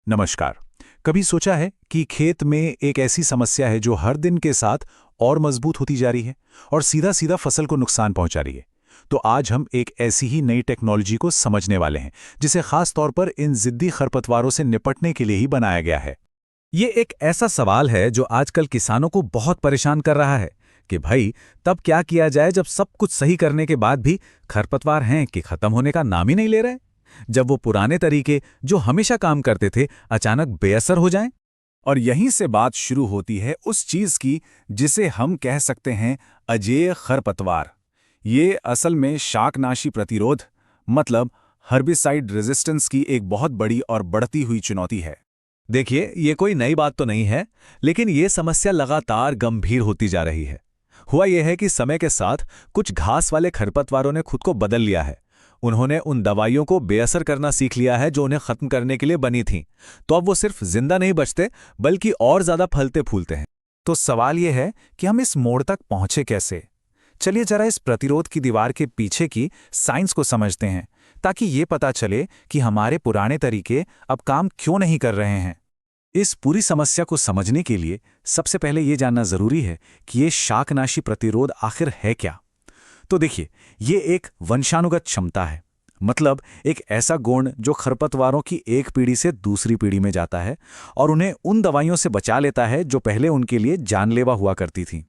नमस्कार। कभी सोचा है कि खेत में एक ऐसी समस्या है जो हर दिन के साथ और मजबूत होती जा रही है और सीधा सीधा फसल को नुकसान पहुंचा रही है। तो आज हम एक ऐसी ही नई टेक्नोलॉजी को समझने वाले हैं जिसे खास तौर पर इन जिद्दी खरपतवारों से निपटने के लिए ही बनाया गया है। ये एक ऐसा सवाल है जो आजकल किसानों को बहुत परेशान कर रहा है कि भाई तब क्या किया जाए जब सब कुछ सही करने के बाद भी खरपतवार हैं कि खत्म होने का नाम ही नहीं ले रहे। जब वो पुराने तरीके जो हमेशा काम करते थे अचानक बेअसर हो जाएं। और यहीं से बात शुरू होती है उस चीज की जिसे हम कह सकते हैं अजेय खरपतवार। ये असल में शाकनाशी प्रतिरोध मतलब हर्बिसाइड रेजिस्टेंस की एक बहुत बड़ी और बढ़ती हुई चुनौती है। देखिए, ये कोई नई बात तो नहीं है, लेकिन ये समस्या लगातार गंभीर होती जा रही है। हुआ यह है कि समय के साथ कुछ घास वाले खरपतवारों ने खुद को बदल लिया है। उन्होंने उन दवाइयों को बेअसर करना सीख लिया है जो उन्हें खत्म करने के लिए बनी थीं। तो अब वो सिर्फ जिंदा नहीं बचते बल्कि और ज्यादा फलते फूलते हैं। तो सवाल यह है कि हम इस मोड़ तक पहुंचे कैसे। चलिए जरा इस प्रतिरोध की दीवार के पीछे की साइंस को समझते हैं ताकि ये पता चले कि हमारे पुराने तरीके अब काम क्यों नहीं कर रहे हैं। इस पूरी समस्या को समझने के लिए सबसे पहले ये जानना जरूरी है कि ये शाकनाशी प्रतिरोध आखिर है क्या। तो देखिए, ये एक वंशानुगत क्षमता है, मतलब एक ऐसा गुण जो खरपतवारों की एक पीढ़ी से दूसरी पीढ़ी में जाता है और उन्हें उन दवाइयों से बचा लेता है जो पहले उनके लिए जानलेवा हुआ करती थीं।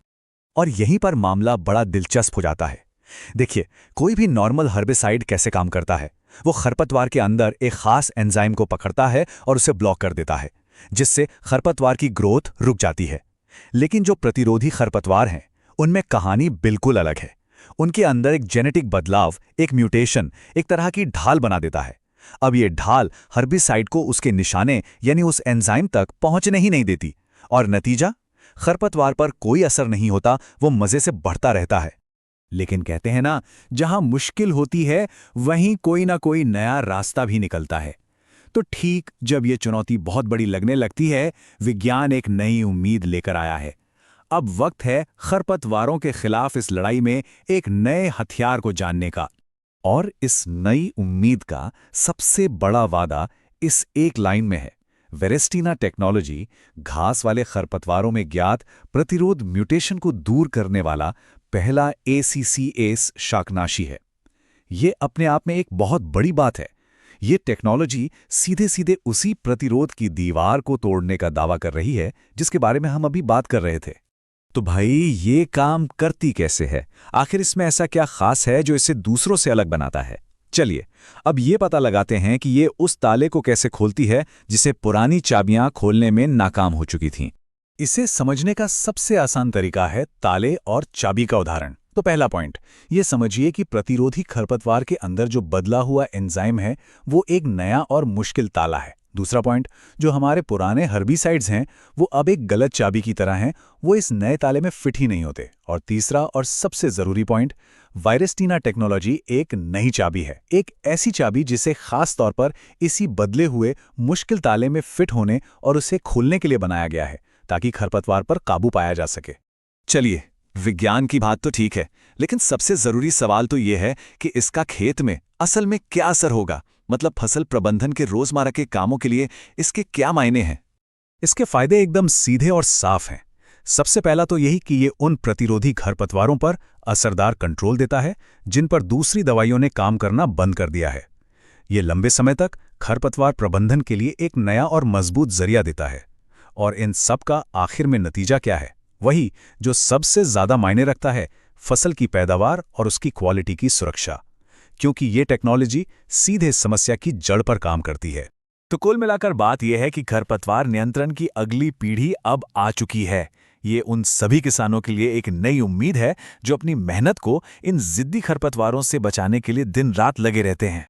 और यहीं पर मामला बड़ा दिलचस्प हो जाता है। देखिए, कोई भी नॉर्मल हर्बिसाइड कैसे काम करता है। वो खरपतवार के अंदर एक खास एंजाइम को पकड़ता है और उसे ब्लॉक कर देता है, जिससे खरपतवार की ग्रोथ रुक जाती है। लेकिन जो प्रतिरोधी खरपतवार हैं, उनमें कहानी बिल्कुल अलग है। उनके अंदर एक जेनेटिक बदलाव, एक म्यूटेशन, एक तरह की ढाल बना देता है। अब ये ढाल हर्बिसाइड को उसके निशाने यानी उस एंजाइम तक पहुंचने ही नहीं देती और नतीजा, खरपतवार पर कोई असर नहीं होता, वो मजे से बढ़ता रहता है। लेकिन कहते हैं ना, जहां मुश्किल होती है वहीं कोई ना कोई नया रास्ता भी निकलता है। तो ठीक जब ये चुनौती बहुत बड़ी लगने लगती है, विज्ञान एक नई उम्मीद लेकर आया है। अब वक्त है खरपतवारों के खिलाफ इस लड़ाई में एक नए हथियार को जानने का। और इस नई उम्मीद का सबसे बड़ा वादा इस एक लाइन में है। वेरेस्टीना टेक्नोलॉजी घास वाले खरपतवारों में ज्ञात प्रतिरोध म्यूटेशन को दूर करने वाला पहला ACCase शाकनाशी है। ये अपने आप में एक बहुत बड़ी बात है। ये टेक्नोलॉजी सीधे सीधे उसी प्रतिरोध की दीवार को तोड़ने का दावा कर रही है जिसके बारे में हम अभी बात कर रहे थे। तो भाई, ये काम करती कैसे है? आखिर इसमें ऐसा क्या खास है जो इसे दूसरों से अलग बनाता है? चलिए, अब ये पता लगाते हैं कि ये उस ताले को कैसे खोलती है जिसे पुरानी चाबियां खोलने में नाकाम हो चुकी थीं। इसे समझने का सबसे आसान तरीका है ताले और चाबी का उदाहरण। तो पहला पॉइंट, ये समझिए कि प्रतिरोधी खरपतवार के अंदर जो बदला हुआ एंजाइम है वो एक नया और मुश्किल ताला है। दूसरा पॉइंट, जो हमारे पुराने हर्बिसाइड्स हैं वो अब एक गलत चाबी की तरह हैं, वो इस नए ताले में फिट ही नहीं होते। और तीसरा और सबसे जरूरी पॉइंट, वायरेस्टीना टेक्नोलॉजी एक नई चाबी है, एक ऐसी चाबी जिसे खास तौर पर इसी बदले हुए मुश्किल ताले में फिट होने और उसे खोलने के लिए बनाया गया है ताकि खरपतवार पर काबू पाया जा सके। चलिए, विज्ञान की बात तो ठीक है, लेकिन सबसे जरूरी सवाल तो यह है कि इसका खेत में असल में क्या असर होगा। मतलब फसल प्रबंधन के रोजमर्रा के कामों के लिए इसके क्या मायने हैं। इसके फायदे एकदम सीधे और साफ हैं। सबसे पहला तो यही कि ये उन प्रतिरोधी खरपतवारों पर असरदार कंट्रोल देता है जिन पर दूसरी दवाइयों ने काम करना बंद कर दिया है। ये लंबे समय तक खरपतवार प्रबंधन के लिए एक नया और मजबूत जरिया देता है। और इन सब का आखिर में नतीजा क्या है? वही जो सबसे ज्यादा मायने रखता है, फसल की पैदावार और उसकी क्वालिटी की सुरक्षा, क्योंकि ये टेक्नोलॉजी सीधे समस्या की जड़ पर काम करती है। तो कुल मिलाकर बात यह है कि खरपतवार नियंत्रण की अगली पीढ़ी अब आ चुकी है। ये उन सभी किसानों के लिए एक नई उम्मीद है जो अपनी मेहनत को इन जिद्दी खरपतवारों से बचाने के लिए दिन रात लगे रहते हैं।